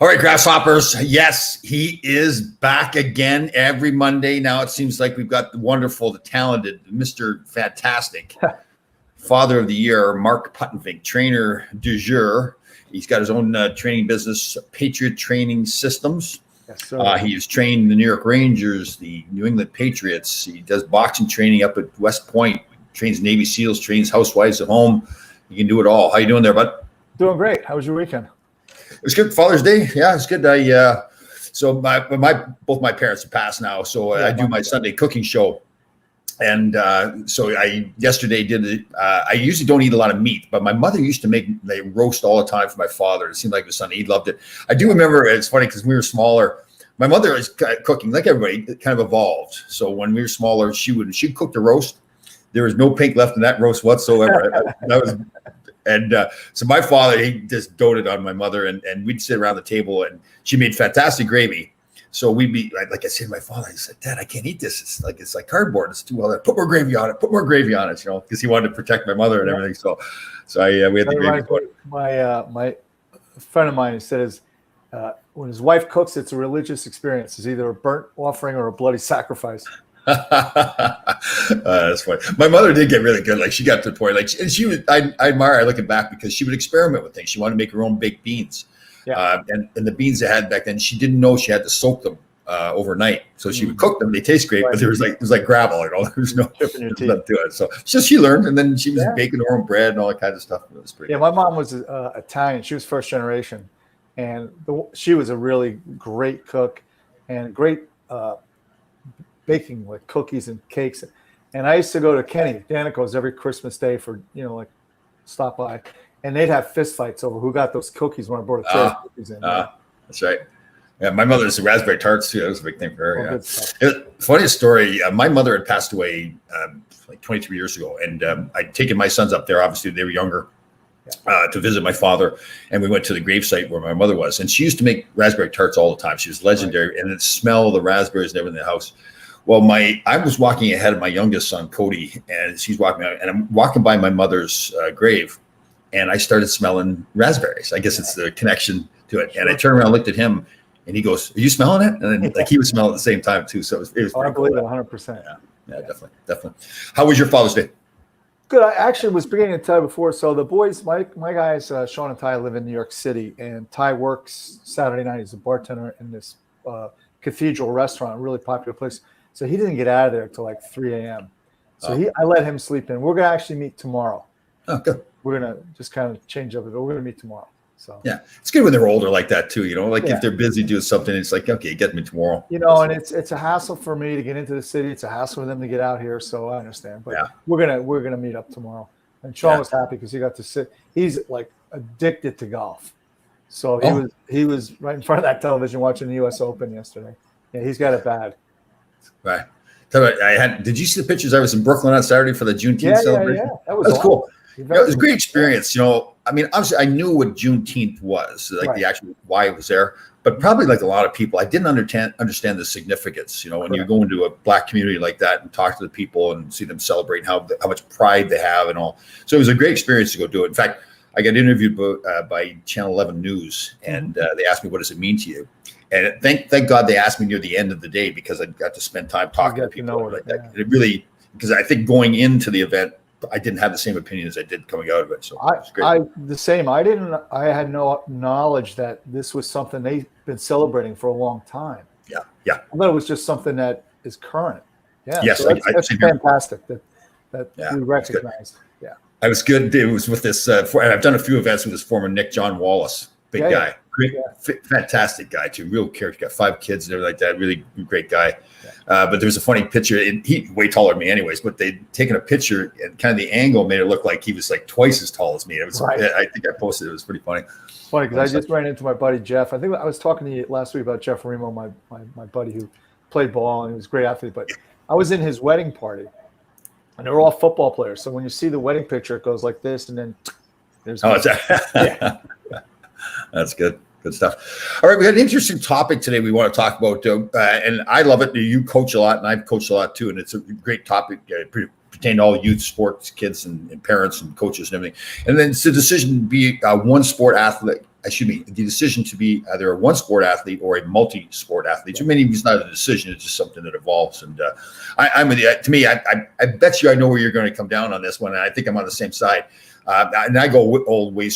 All right, Grasshoppers. Yes, he is back again every Monday. Now it seems like we've got the wonderful, the talented, Mr. Fantastic, Father of the Year, Mark Puttenvink, trainer du jour. He's got his own training business, Patriot Training Systems. Yes, sir. He's trained the New York Rangers, the New England Patriots. He does boxing training up at West Point, trains Navy SEALs, trains housewives at home. You can do it all. How you doing there, bud? Doing great. How was your weekend? It was good. Father's Day. Yeah, it's good. So both my parents have passed now. So I do my Sunday cooking show. And so I yesterday did it. I usually don't eat a lot of meat, but my mother used to make roast all the time for my father. It seemed like it was Sunday. He loved it. I do remember, it's funny because we were smaller. My mother was cooking like everybody. It kind of evolved. So when we were smaller, she'd cook the roast. There was no pink left in that roast whatsoever. So my father, he just doted on my mother, and we'd sit around the table, and she made fantastic gravy. So we'd be like I said to my father, I said, Dad, I can't eat this. It's like cardboard. It's too well. Put more gravy on it. Put more gravy on it. Because he wanted to protect my mother and everything. So we had the gravy going. My friend of mine said when his wife cooks, it's a religious experience. It's either a burnt offering or a bloody sacrifice. That's funny. My mother did get really good. Like she got to the point, I admire her looking back because she would experiment with things. She wanted to make her own baked beans. Yeah. And the beans they had back then, she didn't know she had to soak them overnight. So she would cook them. They taste great, but it was like gravel, There's no nothing to it. So she learned, and then she was baking her own bread and all that kind of stuff. It was pretty. Yeah, my mom was Italian. She was first generation, and she was a really great cook and great baking, like cookies and cakes. And I used to go to Kenny Danico's every Christmas day for stop by. And they'd have fist fights over who got those cookies when I brought a tray of cookies in. That's right. Yeah, my mother's raspberry tarts too. That was a big thing for her. Funniest story. My mother had passed away like 23 years ago, and I'd taken my sons up there. Obviously, they were younger to visit my father, and we went to the gravesite where my mother was. And she used to make raspberry tarts all the time. She was legendary, and the smell of the raspberries and everything in the house. Well, I was walking ahead of my youngest son, Cody, and she's walking out, and I'm walking by my mother's grave. And I started smelling raspberries. I guess it's the connection to it. And I turned around, looked at him, and he goes, "Are you smelling it?" And then he was smelling at the same time too. So it was I believe it 100%. Yeah, definitely. How was your Father's Day? Good. I actually was beginning to tell you before. So the boys, my guys, Sean and Ty, live in New York City, and Ty works Saturday night. He's a bartender in this Cathedral restaurant, a really popular place. So he didn't get out of there till like 3 a.m. So I let him sleep in. We're gonna actually meet tomorrow. Oh, good. We're going to just kind of change up it, but we're going to meet tomorrow. So yeah, it's good when they're older like that too. If they're busy doing something, it's like, okay, get me tomorrow. And it's a hassle for me to get into the city. It's a hassle for them to get out here. So I understand, but we're gonna meet up tomorrow. And Sean was happy because he got to sit. He's like addicted to golf, so he was right in front of that television watching the U.S. Open yesterday. Yeah, he's got it bad. Right. Did you see the pictures? I was in Brooklyn on Saturday for the Juneteenth celebration. Yeah. That was cool. It was a great experience. Obviously I knew what Juneteenth was, the actual why it was there, but probably like a lot of people, I didn't understand the significance. When you go into a Black community like that and talk to the people and see them celebrate how much pride they have and all. So it was a great experience to go do it. In fact, I got interviewed by Channel 11 News, and they asked me, "What does it mean to you?" And thank God they asked me near the end of the day, because I got to spend time talking to people like that. It really, because I think going into the event, I didn't have the same opinion as I did coming out of it. So it's great. I had no knowledge that this was something they've been celebrating for a long time. Yeah. I thought it was just something that is current. Yeah. Yes. So that's fantastic that we recognized. Yeah. I was good. It was with this, and I've done a few events with this former Nick John Wallace, big guy. Great, fantastic guy too. Real character. Got 5 kids and everything like that. Really great guy. But there was a funny picture. He's way taller than me, anyways. But they'd taken a picture, and kind of the angle made it look like he was like twice as tall as me. It was. I think I posted it. It was pretty funny. Funny because I just ran into my buddy Jeff. I think I was talking to you last week about Jeff Remo, my buddy who played ball and he was a great athlete. But I was in his wedding party, and they were all football players. So when you see the wedding picture, it goes like this, and then there's. That's good. Good stuff. All right, we got an interesting topic today we want to talk about, and I love it. You coach a lot, and I've coached a lot too, and it's a great topic. Pertain to all youth sports, kids, and parents and coaches and everything. And then it's the decision to be one sport athlete the decision to be either a one sport athlete or a multi-sport athlete. So maybe it's not a decision; it's just something that evolves. And I'm with you. To me, I bet you I know where you're going to come down on this one, and I think I'm on the same side. And I go old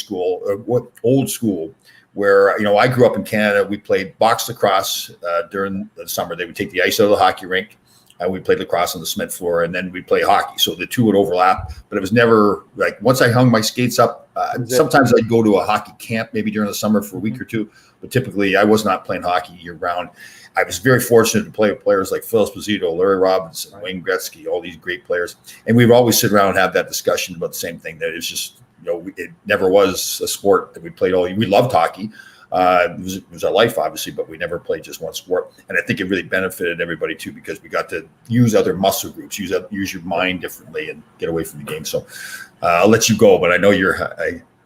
school, where I grew up in Canada. We played box lacrosse during the summer. They would take the ice out of the hockey rink. We played lacrosse on the cement floor, and then we'd play hockey. So the two would overlap, but it was never like once I hung my skates up. Sometimes I'd go to a hockey camp maybe during the summer for a week or two, but typically I was not playing hockey year round. I was very fortunate to play with players like Phil Esposito, Larry Robinson, Wayne Gretzky, all these great players. And we would always sit around and have that discussion about the same thing, that it's just, it never was a sport that we played all. We loved hockey. It was our life, obviously, but we never played just one sport. And I think it really benefited everybody too, because we got to use other muscle groups, use your mind differently, and get away from the game. So I'll let you go, but I know you're.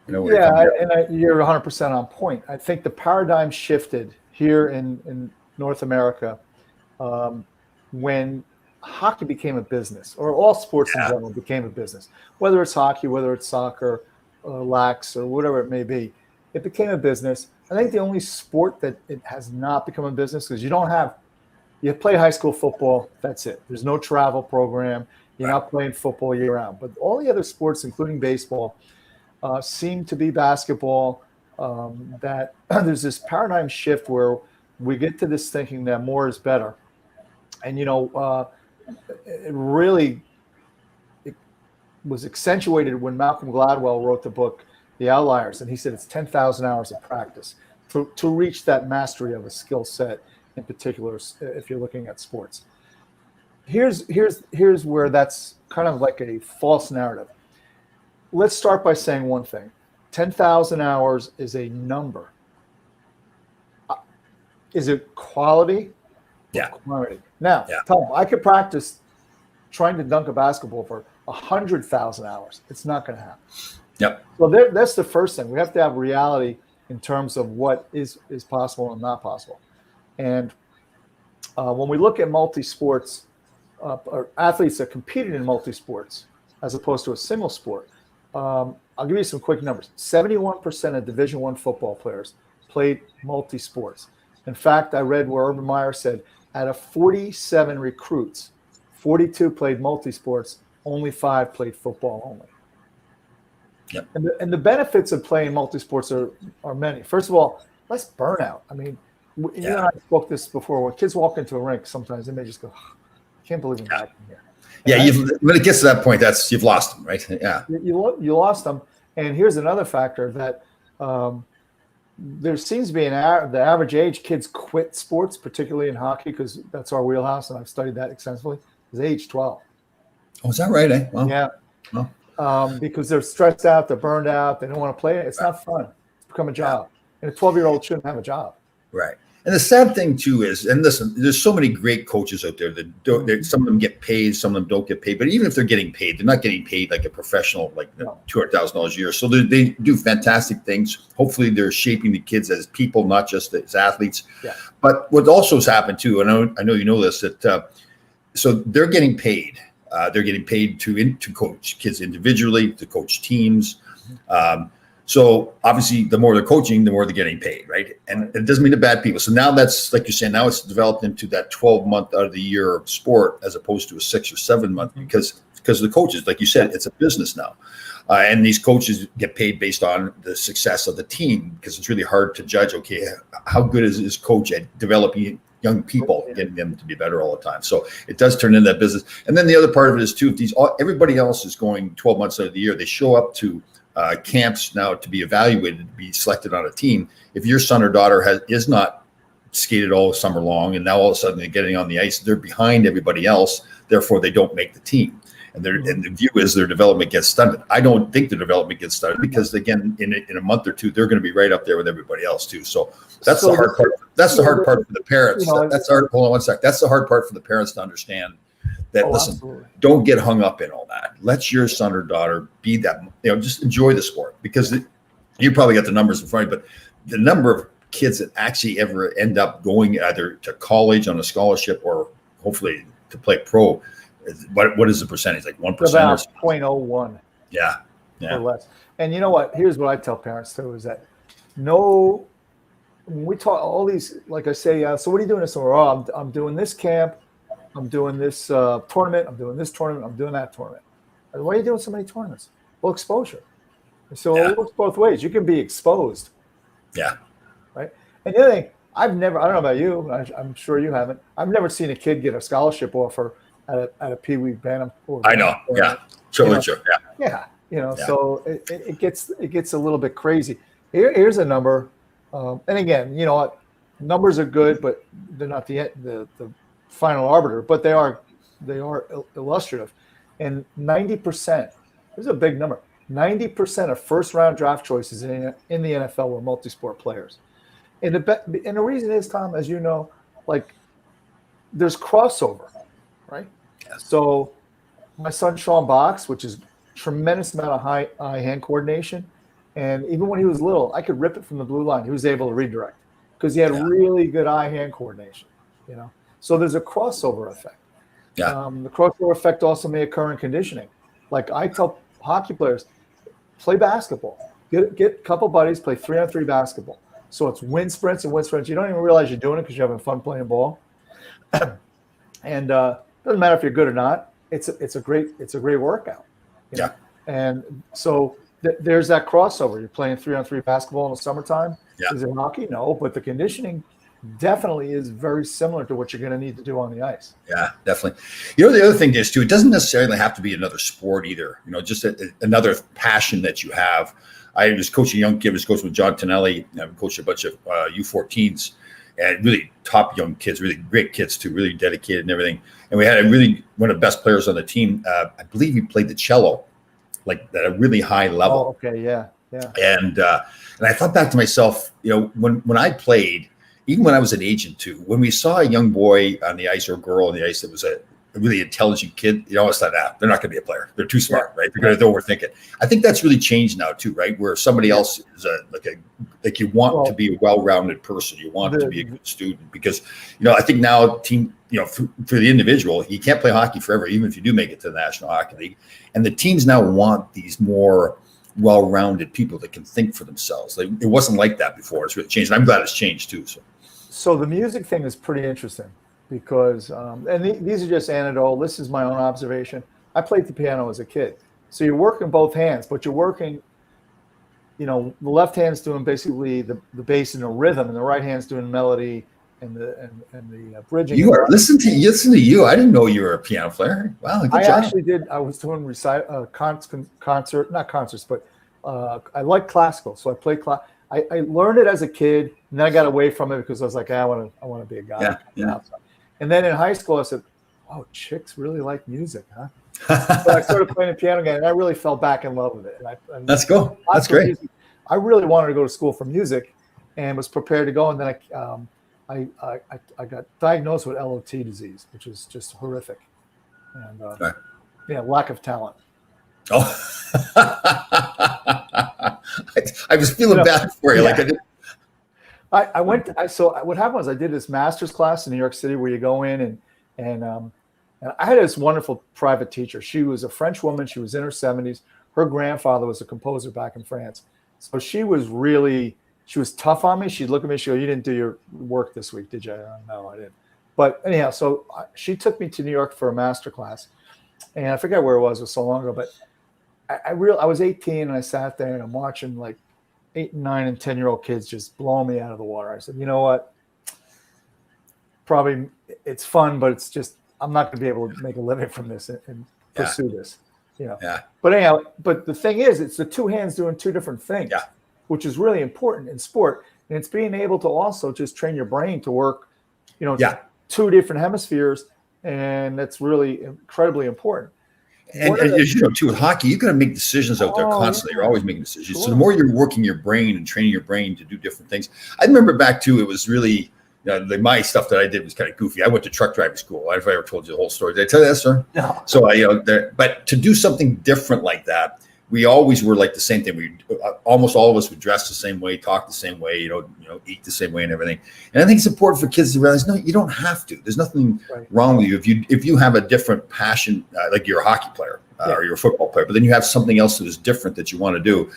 You're 100% on point. I think the paradigm shifted here in North America when hockey became a business, or all sports in general became a business. Whether it's hockey, whether it's soccer, lax, or whatever it may be, it became a business. I think the only sport that it has not become a business, because you play high school football, that's it. There's no travel program. You're not playing football year round. But all the other sports, including baseball, seem to be basketball, that there's this paradigm shift where we get to this thinking that more is better. And, it was accentuated when Malcolm Gladwell wrote the book, The Outliers, and he said it's 10,000 hours of practice to reach that mastery of a skill set, in particular, if you're looking at sports. Here's where that's kind of like a false narrative. Let's start by saying one thing. 10,000 hours is a number. Is it quality? Yeah. Quantity? Now, tell them, I could practice trying to dunk a basketball for 100,000 hours. It's not going to happen. Yep. So that's the first thing. We have to have reality in terms of what is possible and not possible. And when we look at multi-sports, or athletes that competed in multi-sports as opposed to a single sport, I'll give you some quick numbers. 71% of Division I football players played multi-sports. In fact, I read where Urban Meyer said out of 47 recruits, 42 played multi-sports, only 5 played football only. Yep. And the benefits of playing multi-sports are many. First of all, less burnout. I mean, you and I spoke this before. When kids walk into a rink, sometimes they may just go, I can't believe I'm back in here. When it gets to that point, you've lost them, right? Yeah. You lost them. And here's another factor that there seems to be the average age kids quit sports, particularly in hockey, because that's our wheelhouse, and I've studied that extensively, is age 12. Oh, is that right? Well, yeah. Well. Because they're stressed out, they're burned out, they don't want to play it. It's not fun. It's become a job. And a 12-year-old shouldn't have a job. Right. And the sad thing, too, is, and listen, there's so many great coaches out there that don't, some of them get paid, some of them don't get paid. But even if they're getting paid, they're not getting paid like a professional, like $200,000 a year. So they do fantastic things. Hopefully, they're shaping the kids as people, not just as athletes. Yeah. But what also has happened, too, and I know you know this, that so they're getting paid. They're getting paid to coach kids individually, to coach teams. So obviously, the more they're coaching, the more they're getting paid, right? And it doesn't mean they're bad people. So now that's, like you're saying, now it's developed into that 12-month out of the year sport as opposed to a 6 or 7 month because of the coaches. Like you said, it's a business now. And these coaches get paid based on the success of the team, because it's really hard to judge, okay, how good is this coach at developing young people, getting them to be better all the time. So it does turn into that business. And then the other part of it is, too, if everybody else is going 12 months out of the year, they show up to camps now to be evaluated, to be selected on a team. If your son or daughter is not skated all summer long, and now all of a sudden they're getting on the ice, they're behind everybody else, therefore they don't make the team. And the view is their development gets stunted. I don't think the development gets stunted, because again, in a month or two, they're going to be right up there with everybody else too. So that's the hard part. That's the hard part for the parents. Hold on one sec. That's the hard part for the parents to understand. That listen, absolutely. Don't get hung up in all that. Let your son or daughter be that. Just enjoy the sport, because you probably got the numbers in front of you, but the number of kids that actually ever end up going either to college on a scholarship or hopefully to play pro. What is the percentage? Like 1%? About 0.01. Yeah. Or less. And you know what? Here's what I tell parents too: is that no, when we talk all these, like I say, so what are you doing this summer? Oh, I'm doing this camp. I'm doing this tournament. I'm doing this tournament. I'm doing that tournament. Why are you doing so many tournaments? Well, exposure. So it works both ways. You can be exposed. Yeah. Right. And the other thing, I don't know about you. I'm sure you haven't. I've never seen a kid get a scholarship offer at a Pee Wee Bantam. I know. Yeah. True. Yeah. So it gets a little bit crazy. Here's a number. And again, you know what? Numbers are good, but they're not the final arbiter, but they are illustrative. And 90%, this is a big number, 90% of first-round draft choices in the NFL were multi-sport players. And the reason is, Tom, as you know, like there's crossover, right? Yes. So my son Sean Box, which is tremendous amount of eye-hand coordination, and even when he was little, I could rip it from the blue line. He was able to redirect because he had really good eye-hand coordination. So there's a crossover effect. Yeah. The crossover effect also may occur in conditioning. Like I tell hockey players, play basketball. Get a couple buddies, play 3-on-3 basketball. So it's wind sprints and wind sprints. You don't even realize you're doing it because you're having fun playing ball. And doesn't matter if you're good or not. It's a great workout. Yeah. And so there's that crossover. You're playing 3-on-3 basketball in the summertime. Yeah. Is it hockey? No, but the conditioning definitely is very similar to what you're going to need to do on the ice. Yeah, definitely. The other thing is too, it doesn't necessarily have to be another sport either. Just another passion that you have. I was coaching young kids, coaching with John Tonelli. I've coached a bunch of U14s and really top young kids, really great kids too, really dedicated and everything. And we had one of the best players on the team. I believe he played the cello, like at a really high level. Oh, okay, yeah. And I thought back to myself, when I played, even when I was an agent too, when we saw a young boy on the ice or a girl on the ice that was a really intelligent kid, you always thought, they're not going to be a player. They're too smart, right? They're going to overthink it. I think that's really changed now too, right? Where somebody else is like you want to be a well-rounded person. You want to be a good student because, I think now team, for the individual, you can't play hockey forever, even if you do make it to the National Hockey League. And the teams now want these more well-rounded people that can think for themselves. Like, it wasn't like that before. It's really changed. And I'm glad it's changed too. So the music thing is pretty interesting because, these are just anecdotal. This is my own observation. I played the piano as a kid. So you're working both hands, but you're working, the left hand's doing basically the bass and the rhythm, and the right hand's doing melody and the bridging. You are listen to you. I didn't know you were a piano player. Wow, good job. Actually did. I was doing not concerts, but I like classical, so I played I learned it as a kid, and then I got away from it because I was like, I want to be a guy. Yeah. And then in high school, I said, "Oh, chicks really like music, huh?" So I started playing the piano again, and I really fell back in love with it. And That's cool. That's great. Music. I really wanted to go to school for music, and was prepared to go. And then I got diagnosed with LOT disease, which is just horrific, and lack of talent. Oh. I was feeling bad for you. Yeah. What happened was I did this master's class in New York City where you go in and I had this wonderful private teacher. She was a French woman. She was in her 70s. Her grandfather was a composer back in France. So she was tough on me. She'd look at me. She'd go, "You didn't do your work this week, did you?" No, I didn't. But anyhow, so she took me to New York for a master class. And I forget where it was so long ago, but I was 18 and I sat there and I'm watching like 8, 9, and 10-year-old kids just blowing me out of the water. I said, you know what? Probably it's fun, but it's just, I'm not going to be able to make a living from this and pursue this, Yeah. But anyhow, but the thing is, it's the two hands doing two different things, which is really important in sport. And it's being able to also just train your brain to work, two different hemispheres. And that's really incredibly important. And as you know, too, with hockey, you got to make decisions out there constantly. You're always making decisions. Sure. So the more you're working your brain and training your brain to do different things. I remember back too, it was really, my stuff that I did was kind of goofy. I went to truck driving school. I don't know if I ever told you the whole story. Did I tell you that, sir? No. So but to do something different like that, we always were like the same thing. We almost all of us would dress the same way, talk the same way, eat the same way and everything. And I think it's important for kids to realize, no, you don't have to. There's nothing wrong with you if you have a different passion, like you're a hockey player or you're a football player, but then you have something else that is different that you want to do.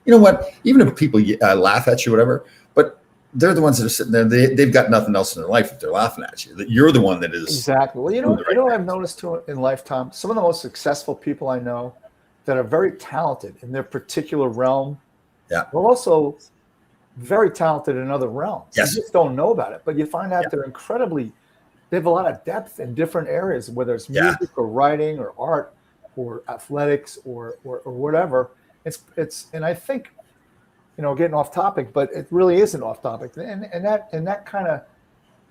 you know what? Even if people laugh at you, whatever, but they're the ones that are sitting there. They've got nothing else in their life if they're laughing at you. That you're the one that is Exactly. Well, doing the right what thing. I've noticed too in lifetime, some of the most successful people I know that are very talented in their particular realm, Yeah. are also very talented in other realms. Yes. You just don't know about it, but you find out Yeah. they have a lot of depth in different areas, whether it's Yeah. music or writing or art or athletics or whatever. And I think, getting off topic, but it really isn't off topic. And that kind of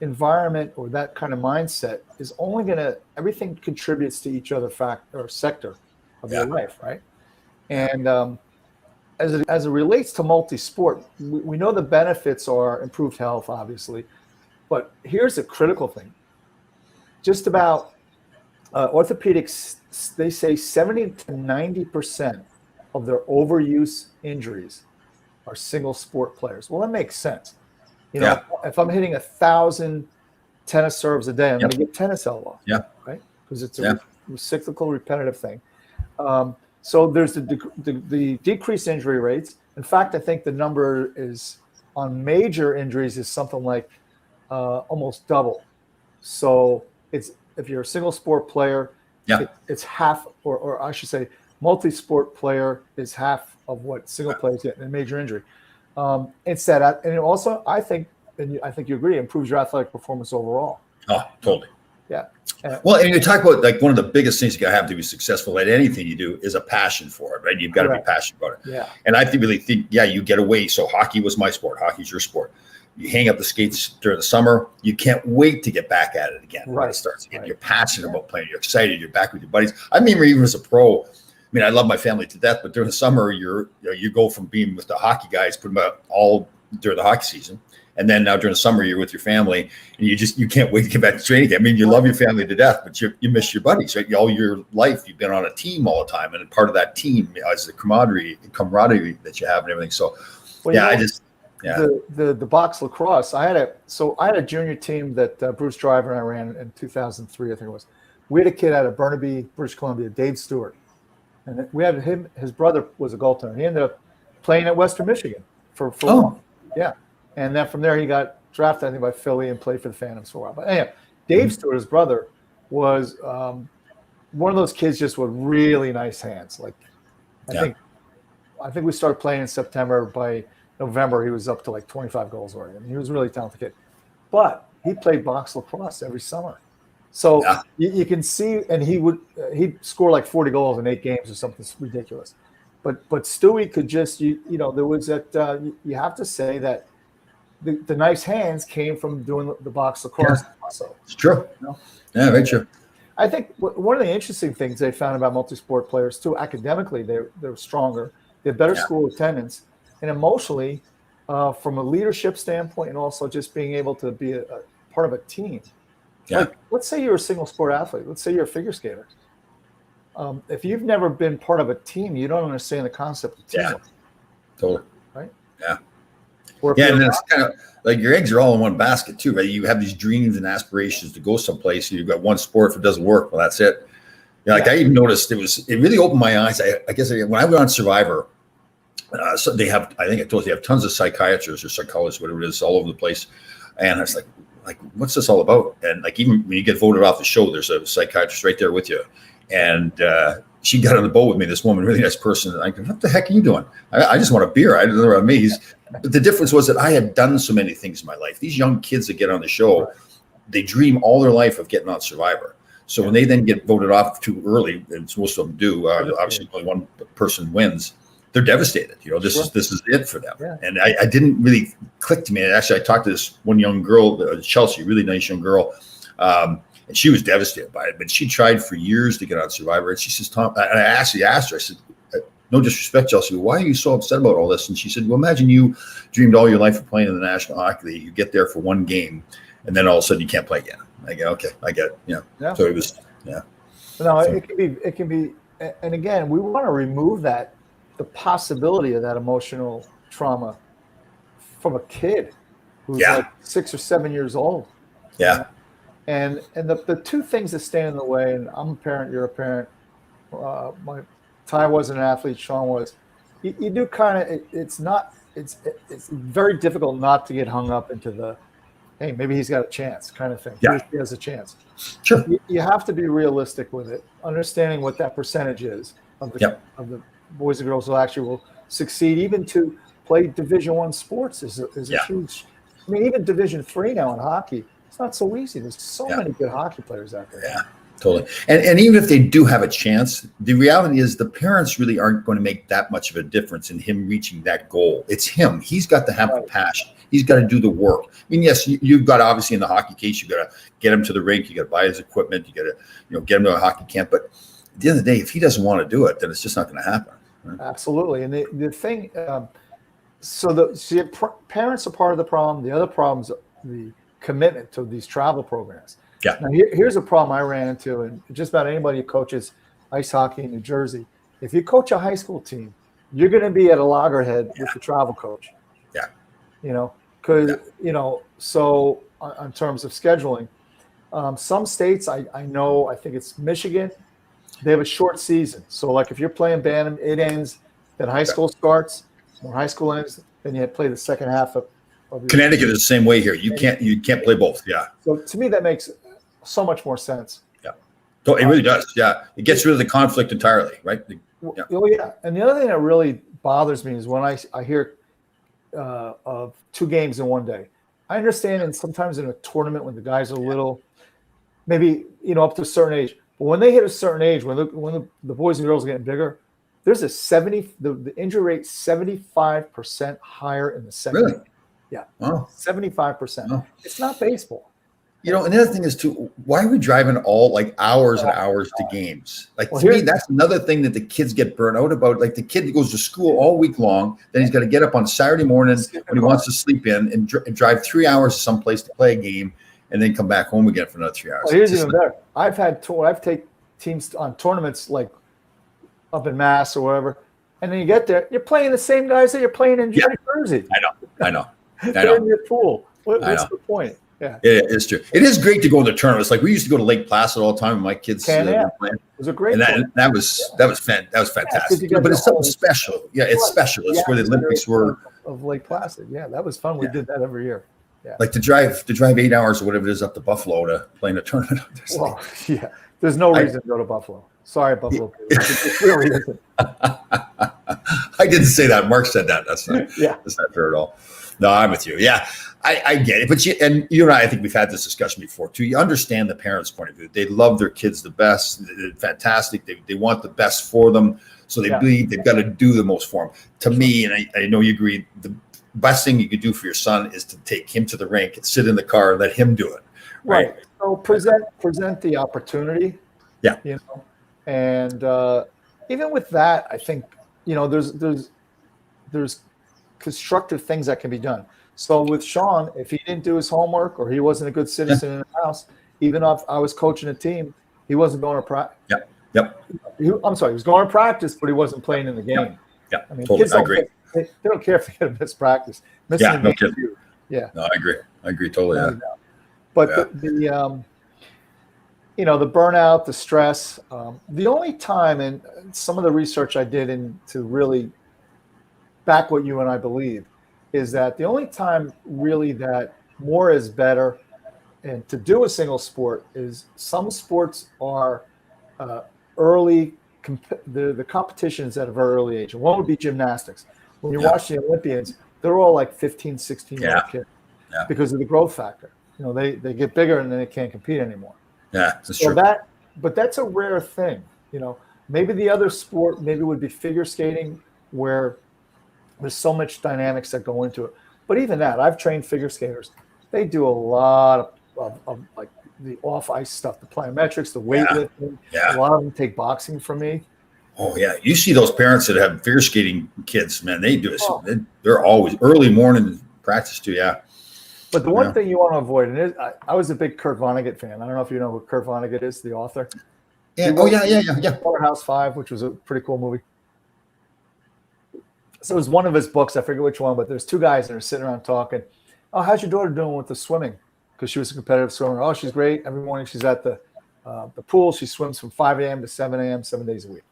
environment or that kind of mindset is only everything contributes to each other or sector of your life, right? And as it relates to multi-sport, we know the benefits are improved health, obviously, but here's a critical thing. Just about orthopedics, they say 70 to 90% of their overuse injuries are single sport players. Well, that makes sense. If I'm hitting 1,000 tennis serves a day, I'm going to get tennis elbow. Yeah. Right? Because it's a cyclical, repetitive thing. So there's the decreased injury rates. In fact, I think the number is on major injuries is something like almost double. So if you're a single sport player, it's half, or I should say, multi-sport player is half of what single players get in a major injury. It's that, and it also, I think you agree, improves your athletic performance overall. Oh, totally. Yeah. Well, and you talk about like one of the biggest things you got to have to be successful at anything you do is a passion for it, right? You've got to be passionate about it. Yeah. And I really think, you get away. So hockey was my sport. Hockey's your sport. You hang up the skates during the summer. You can't wait to get back at it again when it starts again. Right. You're passionate about playing. You're excited. You're back with your buddies. I remember even as a pro, I mean, I love my family to death, but during the summer, you go from being with the hockey guys pretty much all during the hockey season. And then now during the summer, you're with your family and you can't wait to get back to training again. I mean, you love your family to death, but you miss your buddies, right? All your life, you've been on a team all the time. And part of that team is the camaraderie that you have and everything. So, the box lacrosse, I had a junior team that Bruce Driver and I ran in 2003, I think it was. We had a kid out of Burnaby, British Columbia, Dave Stewart. And we had his brother was a goaltender. He ended up playing at Western Michigan for long. Yeah. And then from there, he got drafted, I think, by Philly and played for the Phantoms for a while. But anyway, Dave Stewart, his brother, was one of those kids just with really nice hands. Like, I think we started playing in September. By November, he was up to like 25 goals already. I mean, he was a really talented kid. But he played box lacrosse every summer. So you can see, and he'd score like 40 goals in 8 games or something ridiculous. But Stewie could just, there was that, you have to say that the nice hands came from doing the box lacrosse. Also. It's true. Yeah, very true. I think one of the interesting things they found about multi-sport players too, academically, they're stronger. They have better school attendance, and emotionally, from a leadership standpoint, and also just being able to be a part of a team. Yeah. Like, let's say you're a single sport athlete. Let's say you're a figure skater. If you've never been part of a team, you don't understand the concept of teamwork. Totally. Right? Yeah. And it's kind of like your eggs are all in one basket too, right? You have these dreams and aspirations to go someplace. You've got one sport. If it doesn't work, well, that's it. I even noticed it really opened my eyes. I guess when I went on Survivor, so they have, I think I told you, they have tons of psychiatrists or psychologists, whatever it is, all over the place. And I was like, what's this all about? And like, even when you get voted off the show, there's a psychiatrist right there with you. And she got on the boat with me, this woman, really nice person. I go, what the heck are you doing? I just want a beer. I don't know what I mean. But the difference was that I had done so many things in my life. These young kids that get on the show, they dream all their life of getting on Survivor. So when they then get voted off too early, and most of them do, obviously only one person wins, they're devastated. This is it for them. Yeah. And I didn't really click to me. And actually, I talked to this one young girl, Chelsea, really nice young girl. And she was devastated by it, but she tried for years to get on Survivor. And she says, Tom, and I actually asked her, I said, no disrespect, Chelsea, why are you so upset about all this? And she said, well, imagine you dreamed all your life of playing in the National Hockey League. You get there for one game, and then all of a sudden you can't play again. I go, okay, I get it. Yeah. So it was, No, it can be, and again, we want to remove the possibility of that emotional trauma from a kid who's like 6 or 7 years old. Yeah. And the two things that stand in the way, and I'm a parent, you're a parent. Ty wasn't an athlete, Sean was. you do kind of. It's very difficult not to get hung up into the, hey, maybe he's got a chance kind of thing. Yeah. He has a chance. Sure. You have to be realistic with it, understanding what that percentage is of the boys and girls who actually will succeed, even to play Division I sports is a huge. I mean, even Division III now in hockey, it's not so easy. There's so many good hockey players out there. Yeah, totally. And even if they do have a chance, the reality is the parents really aren't going to make that much of a difference in him reaching that goal. It's him. He's got to have the passion. He's got to do the work. I mean, yes, you've got, obviously in the hockey case, you've got to get him to the rink. You got to buy his equipment. You got to, get him to a hockey camp. But at the end of the day, if he doesn't want to do it, then it's just not going to happen. Right? Absolutely. And the thing, parents are part of the problem. The other problem is the commitment to these travel programs. Yeah. Now, here's a problem I ran into, and just about anybody who coaches ice hockey in New Jersey. If you coach a high school team, you're going to be at a loggerhead with the travel coach. Yeah. Because, so in terms of scheduling, some states I know, I think it's Michigan, they have a short season. So, like if you're playing Bantam, it ends, then high school starts. When high school ends, then you play the second half of Connecticut is the same way here. You can't play both. Yeah. So to me, that makes so much more sense. Yeah. So it really does. Yeah. It gets rid of the conflict entirely, right? Yeah. Oh, yeah. And the other thing that really bothers me is when I hear of 2 games in one day. I understand, and sometimes in a tournament when the guys are little, maybe up to a certain age. But when they hit a certain age, when the boys and girls are getting bigger, there's the injury rate 75% higher in the second. Really? Yeah. Oh. 75%. Oh. It's not baseball. And the other thing is too, why are we driving all hours and hours to games? To me, that's another thing that the kids get burnt out about. Like the kid goes to school all week long, then he's got to get up on Saturday morning when he wants to sleep in and drive 3 hours to someplace to play a game, and then come back home again for another 3 hours. Well, here's even better. I've taken teams on tournaments like up in Mass or wherever, and then you get there, you're playing the same guys that you're playing in Jersey. I know. They're in your pool. What's the point? Yeah, it's true. It is great to go to the tournaments. Like we used to go to Lake Placid all the time when my kids were playing. It was a great. And that was fantastic. But it's something special. Yeah, it's special. It's where the Olympics were. Of Lake Placid. Yeah, that was fun. We did that every year. Yeah. Like to drive 8 hours or whatever it is up to Buffalo to play in a tournament. Well, yeah. There's no reason to go to Buffalo. Sorry, Buffalo. It really isn't. I didn't say that. Mark said that. That's not fair at all. No, I'm with you. Yeah, I get it. But you and I think we've had this discussion before too. You understand the parents' point of view. They love their kids the best. They're fantastic. They want the best for them. So they believe they've got to do the most for them. To me, and I know you agree, the best thing you could do for your son is to take him to the rink and sit in the car and let him do it. Right. So present the opportunity. Yeah. And even with that, I think there's constructive things that can be done. So with Sean, if he didn't do his homework or he wasn't a good citizen in the house, even if I was coaching a team, he wasn't going to practice. Yep. He was going to practice, but he wasn't playing in the game. Yeah. I mean, totally. kids I agree. They don't care if they get a missed practice. Missing no kidding. Yeah. No, I agree totally. Yeah. But the burnout, the stress, the only time, and some of the research I did to really back what you and I believe, is that the only time really that more is better and to do a single sport is some sports are early, the competitions at a very early age. And one would be gymnastics. When you watch the Olympians, they're all like 15, 16-year-old kids because of the growth factor. They get bigger and then they can't compete anymore. Yeah, that's true. But that's a rare thing. Maybe the other sport would be figure skating, where there's so much dynamics that go into it. But even that, I've trained figure skaters. They do a lot of like the off ice stuff, the plyometrics, the weightlifting. Yeah. A lot of them take boxing from me. Oh yeah, you see those parents that have figure skating kids, man. They do it. They're always early morning practice too. Yeah. But the one thing you want to avoid, and I was a big Kurt Vonnegut fan. I don't know if you know who Kurt Vonnegut is, the author. Yeah. Yeah. Slaughterhouse 5, which was a pretty cool movie. So it was one of his books. I forget which one, but there's 2 guys that are sitting around talking. Oh, how's your daughter doing with the swimming? Because she was a competitive swimmer. Oh, she's great. Every morning she's at the pool. She swims from 5 a.m. to 7 a.m. 7 days a week.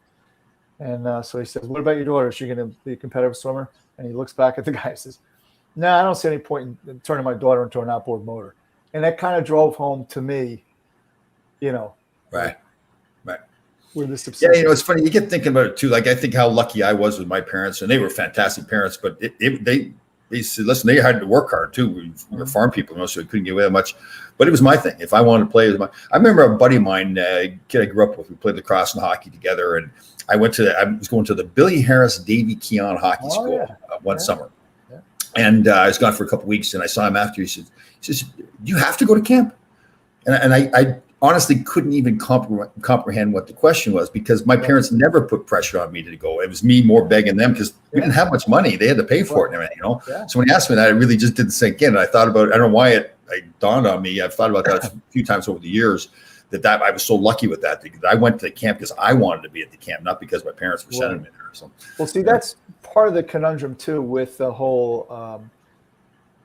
And so he says, "What about your daughter? Is she going to be a competitive swimmer?" And he looks back at the guy and says, "No, I don't see any point in turning my daughter into an outboard motor." And that kind of drove home to me, Right. with this Yeah, obsession. it's funny. You get thinking about it too. Like I think how lucky I was with my parents, and they were fantastic parents. But they said, listen, they had to work hard too. We were farm people, so we couldn't get away that much. But it was my thing. If I wanted to play, it was I remember a buddy of mine, kid I grew up with. We played lacrosse and hockey together, and I was going to the Billy Harris Davy Keon hockey school one summer, and I was gone for a couple of weeks, and I saw him after. He says, "Do you have to go to camp?" And I honestly couldn't even comprehend what the question was, because my parents never put pressure on me to go. It was me more begging them, because we didn't have much money. They had to pay for it and everything, Yeah. So when he asked me that, it really just didn't sink in. And I thought about it. I don't know why it dawned on me. I've thought about that a few times over the years, that I was so lucky with that, because I went to the camp because I wanted to be at the camp, not because my parents were sending me there. So, well, see, that's part of the conundrum too with the whole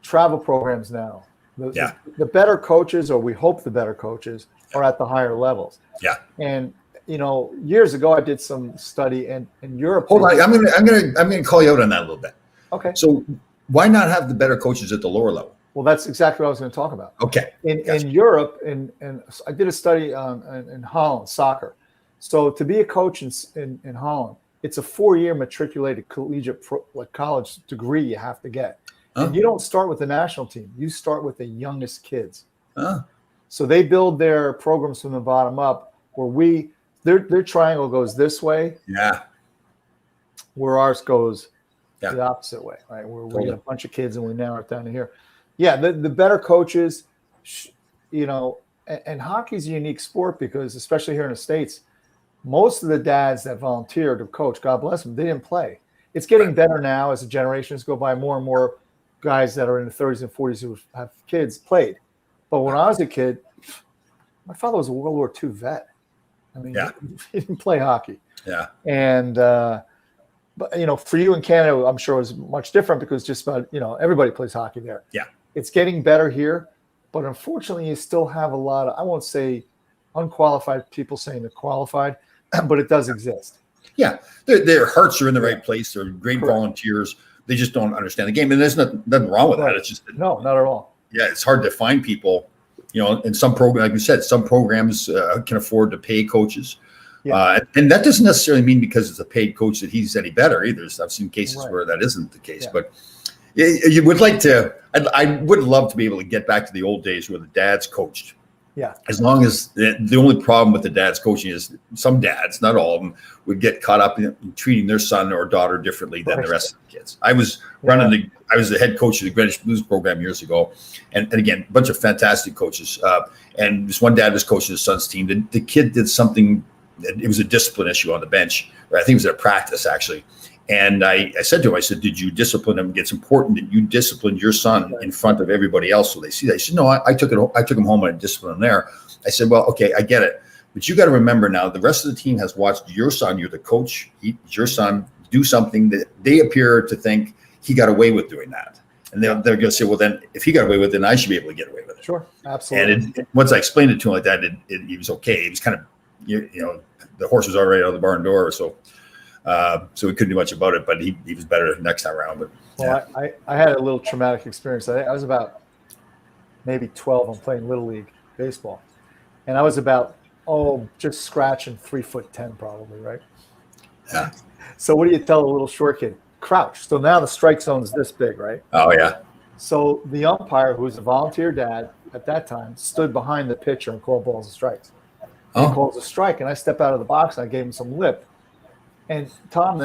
travel programs now. The better coaches, or we hope the better coaches, are at the higher levels. Yeah. And years ago I did some study in Europe. Hold on, I'm gonna call you out on that a little bit. Okay. So why not have the better coaches at the lower level? Well, that's exactly what I was going to talk about. Okay. In Europe, and I did a study in Holland, soccer. So to be a coach in Holland, it's a 4-year matriculated collegiate college degree you have to get. And you don't start with the national team. You start with the youngest kids. So they build their programs from the bottom up, where their triangle goes this way. Yeah. Where ours goes the opposite way, right? Where we get a bunch of kids and we narrow it down to here. Yeah, the better coaches, and hockey's a unique sport, because especially here in the States, most of the dads that volunteer to coach, God bless them, they didn't play. It's getting better now as the generations go by. More and more guys that are in the 30s and 40s who have kids played. But when I was a kid, my father was a World War II vet. I mean, he didn't play hockey. Yeah. And, but, for you in Canada, I'm sure it was much different, because just about, everybody plays hockey there. Yeah. It's getting better here. But unfortunately, you still have a lot of, I won't say unqualified people saying they're qualified, but it does exist. Yeah. Their hearts are in the right place. They're great volunteers. They just don't understand the game. And there's nothing wrong with that. It's just, no, not at all. Yeah, it's hard to find people, in some program, like you said, some programs can afford to pay coaches. And that doesn't necessarily mean because it's a paid coach that he's any better either. I've seen cases where that isn't the case, but you would like to, I would love to be able to get back to the old days where the dads coached. Yeah. As long as the only problem with the dads coaching is some dads, not all of them, would get caught up in treating their son or daughter differently than the rest of the kids. I was I was the head coach of the Greenwich Blues program years ago. And again, a bunch of fantastic coaches. And this one dad was coaching his son's team. The kid did something, it was a discipline issue on the bench. Or I think it was at practice, actually. And I said to him, I said, did you discipline him? It's important that you disciplined your son in front of everybody else so they see that. He said, no, I took him home and I disciplined him there. I said, well, okay, I get it. But you got to remember now, the rest of the team has watched your son, you're the coach, your son do something that they appear to think he got away with doing that. And they're going to say, well, then if he got away with it, then I should be able to get away with it. Sure, absolutely. And once I explained it to him like that, he was okay. He was kind of, the horse was already out of the barn door. So we couldn't do much about it, but he was better next time around. But well, I had a little traumatic experience. I was about maybe 12. I'm playing Little League baseball. And I was about, just scratching 3'10", probably, right? Yeah. So what do you tell a little short kid? Crouch. So now the strike zone is this big, right? Oh, yeah. So the umpire, who was a volunteer dad at that time, stood behind the pitcher and called balls and strikes. He calls a strike, and I step out of the box, and I gave him some lip. And Tom,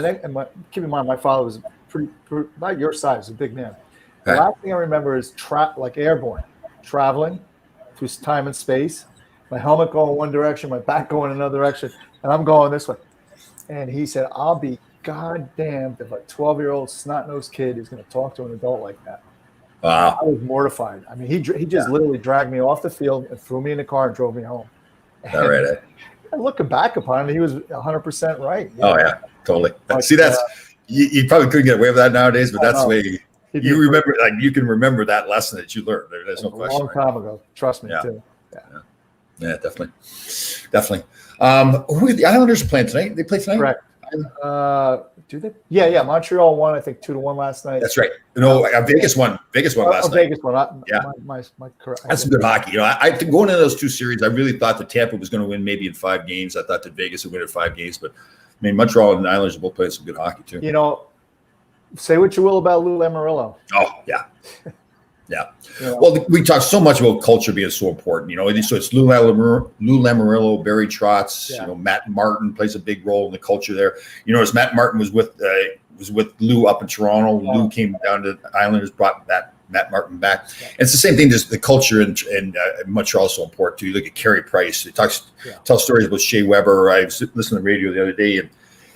keep in mind, my father was pretty about your size, a big man. The last thing I remember is like airborne, traveling through time and space. My helmet going one direction, my back going another direction, and I'm going this way. And he said, I'll be goddamned if a 12-year-old snot-nosed kid is going to talk to an adult like that. Wow. I was mortified. I mean, he just literally dragged me off the field and threw me in the car and drove me home. All right. And looking back upon it, he was 100% right. Oh, yeah, totally. But, see, that's you probably couldn't get away with that nowadays, but that's the way you remember. Like you can remember that lesson that you learned. There's no question. A long time ago. Trust me, too. Yeah, definitely. Who are the Islanders playing tonight? They play tonight? Correct. Do they? Yeah. Montreal won, I think 2-1 last night. That's right. No, Vegas won. Vegas won last night. Vegas won. Yeah. My correct. That's some good hockey. You know, I think going into those two series, I really thought that Tampa was going to win maybe in 5 games. I thought that Vegas would win in 5 games, but I mean, Montreal and the Islanders are both playing some good hockey too. You know, say what you will about Lou Lamoriello. Oh yeah. Yeah. Well, we talk so much about culture being so important, you know. So it's Lou Lamoriello, Barry Trotz, you know, Matt Martin plays a big role in the culture there. You know, as Matt Martin was with Lou up in Toronto. Lou came down to the Islanders, brought Matt Martin back. And it's the same thing. Just the culture in Montreal is so important too. You look at Carey Price. He tells stories about Shea Weber. I was listening to the radio the other day, and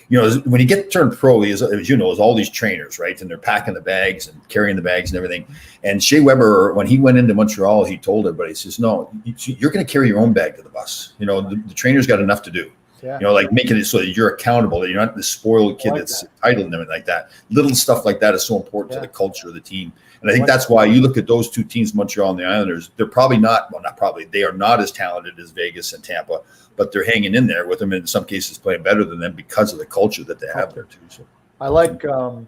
you know, when you get turned pro, as you know, is all these trainers, right? And they're packing the bags and carrying the bags and everything. And Shea Weber, when he went into Montreal, he told everybody, he says, no, you're going to carry your own bag to the bus. You know, the trainer's got enough to do. Yeah. You know, like making it so that you're accountable, that you're not the spoiled kid that's entitled and everything like that. Little stuff like that is so important to the culture of the team. And I think that's why you look at those two teams, Montreal and the Islanders, they're probably not they are not as talented as Vegas and Tampa, but they're hanging in there with them, in some cases playing better than them because of the culture that they have there too. So I like, the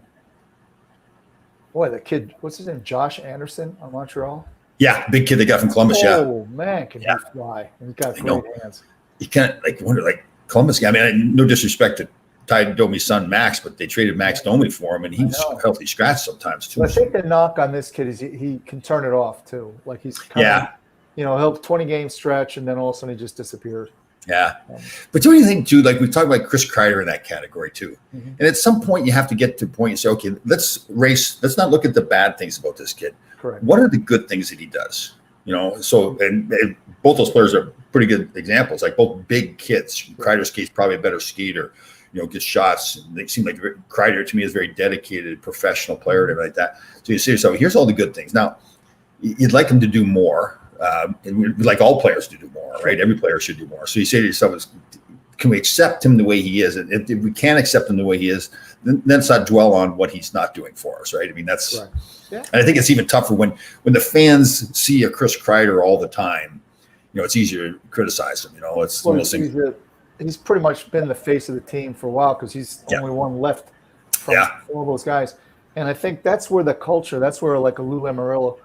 kid, what's his name? Josh Anderson on Montreal. Yeah, big kid they got from Columbus. Oh man, can he fly? He's got great hands. You can't wonder Columbus. I mean, no disrespect to Ty Domi's son Max, but they traded Max Domi for him, and he was a healthy scratch sometimes too. But I think the knock on this kid is he can turn it off too. Like he's you know, he'll 20-game stretch, and then all of a sudden he just disappears. Yeah, but don't you think too? Like we talked about Chris Kreider in that category too, and at some point you have to get to a point and say, okay, let's not look at the bad things about this kid. Correct. What are the good things that he does? You know, so and both those players are pretty good examples. Like both big kids. Kreider's case probably a better skater. You know, gets shots. And they seem like Kreider to me is a very dedicated professional player and everything like that. So you say to yourself, here's all the good things. Now, you'd like him to do more. And we'd like all players to do more, right? Every player should do more. So you say to yourself, can we accept him the way he is? And if we can't accept him the way he is, then let's not dwell on what he's not doing for us, right? I mean, that's right. Yeah. And I think it's even tougher when the fans see a Chris Kreider all the time. You know, it's easier to criticize him. You know, it's one of those things. He's pretty much been the face of the team for a while because he's the only one left from all those guys. And I think that's where the culture, that's where like a Lou Lamoriello,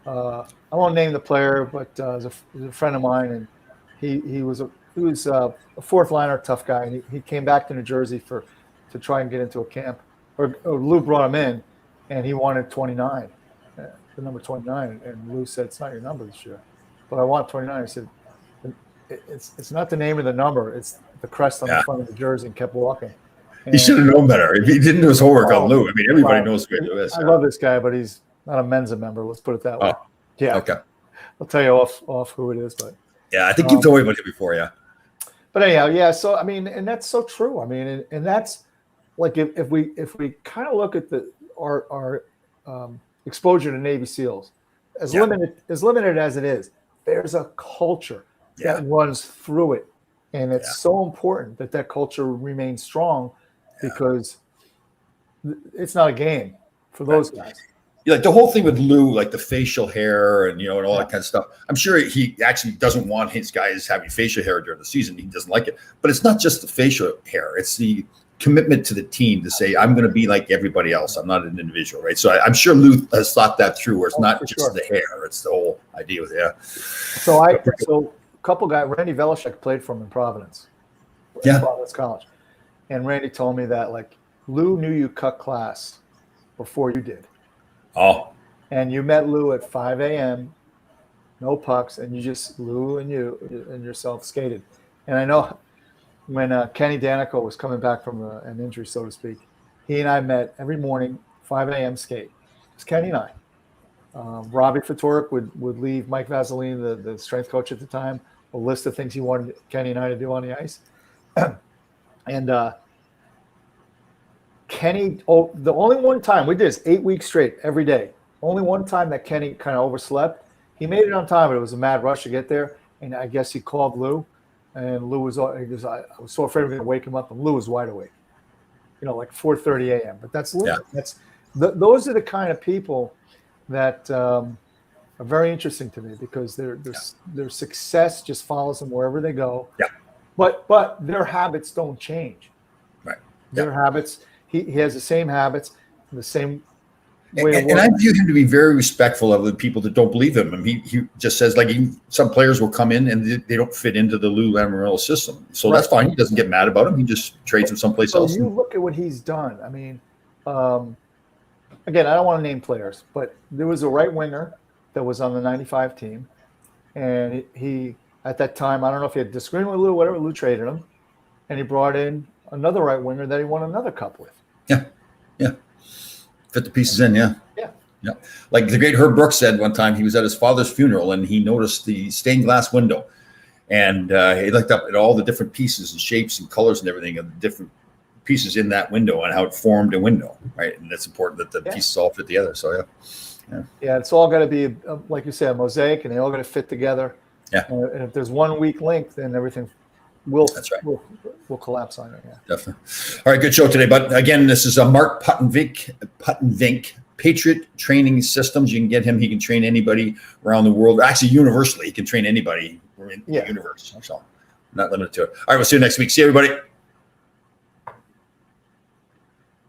I won't name the player, but he's a friend of mine, and he was a fourth liner, tough guy, and he came back to New Jersey to try and get into a camp. Or Lou brought him in, and he wanted 29, the number 29, and Lou said, "It's not your number this year, but I want 29." I said, "It's not the name of the number; it's the crest on the front of the jersey," and kept walking. And he should have known better. If he didn't do his homework on Lou, I mean, everybody knows who it is. I love this guy, but he's not a Mensa member. Let's put it that way. Yeah. Okay. I'll tell you off who it is, but yeah, I think you've told me about it before, yeah. But anyhow, yeah. So I mean, and that's so true. I mean, and that's like if we kind of look at our exposure to Navy SEALs, as limited as it is, there's a culture that runs through it, and it's so important that culture remains strong because it's not a game for those guys. Like the whole thing with Lou, like the facial hair and, you know, and all that kind of stuff. I'm sure he actually doesn't want his guys having facial hair during the season. He doesn't like it. But it's not just the facial hair. It's the commitment to the team to say, I'm going to be like everybody else. I'm not an individual, right? So I'm sure Lou has thought that through, where it's not just the hair. It's the whole idea with So a couple guys, Randy Velishek played for him in Providence. Providence College. And Randy told me that, like, Lou knew you cut class before you did. Oh. And you met Lou at 5 a.m., no pucks, and you just, Lou and you and yourself skated. And I know when Kenny Danico was coming back from an injury, so to speak, he and I met every morning, 5 a.m. skate. It's Kenny and I. Robbie Fatorik would leave Mike Vaseline, the strength coach at the time, a list of things he wanted Kenny and I to do on the ice. And Kenny, the only one time we did this 8 weeks straight every day. Only one time that Kenny kind of overslept. He made it on time, but it was a mad rush to get there. And I guess he called Lou, and Lou was. I was so afraid we were going to wake him up, and Lou was wide awake. You know, like 4:30 a.m. But that's Lou. Yeah. Those are the kind of people that are very interesting to me because their success just follows them wherever they go. Yeah. But their habits don't change. Right. their habits. He has the same habits, the same way of And I working. view him to be very respectful of the people that don't believe him. And he just says, like, some players will come in and they don't fit into the Lou Lamoriello system. So that's fine. He doesn't get mad about him. He just trades them someplace So else. you look at what he's done. I mean, again, I don't want to name players, but there was a right winger that was on the 95 team. And he at that time, I don't know if he had disagreement with Lou, whatever, Lou traded him. And he brought in another right winger that he won another cup with. Yeah. Fit the pieces in, yeah. Yeah. Like the great Herb Brooks said one time, he was at his father's funeral and he noticed the stained glass window. And he looked up at all the different pieces and shapes and colors and everything of the different pieces in that window and how it formed a window, right? And it's important that the pieces all fit together. So, Yeah, it's all got to be, like you said, a mosaic, and they all got to fit together. Yeah. And if there's one weak link, then everything will That's right. will collapse on it. Yeah. Definitely. All right, good show today. But again, this is Mark Puttenvink, Patriot Training Systems. You can get him. He can train anybody around the world. Actually, universally, he can train anybody in the universe. So not limited to it. All right, we'll see you next week. See you, everybody.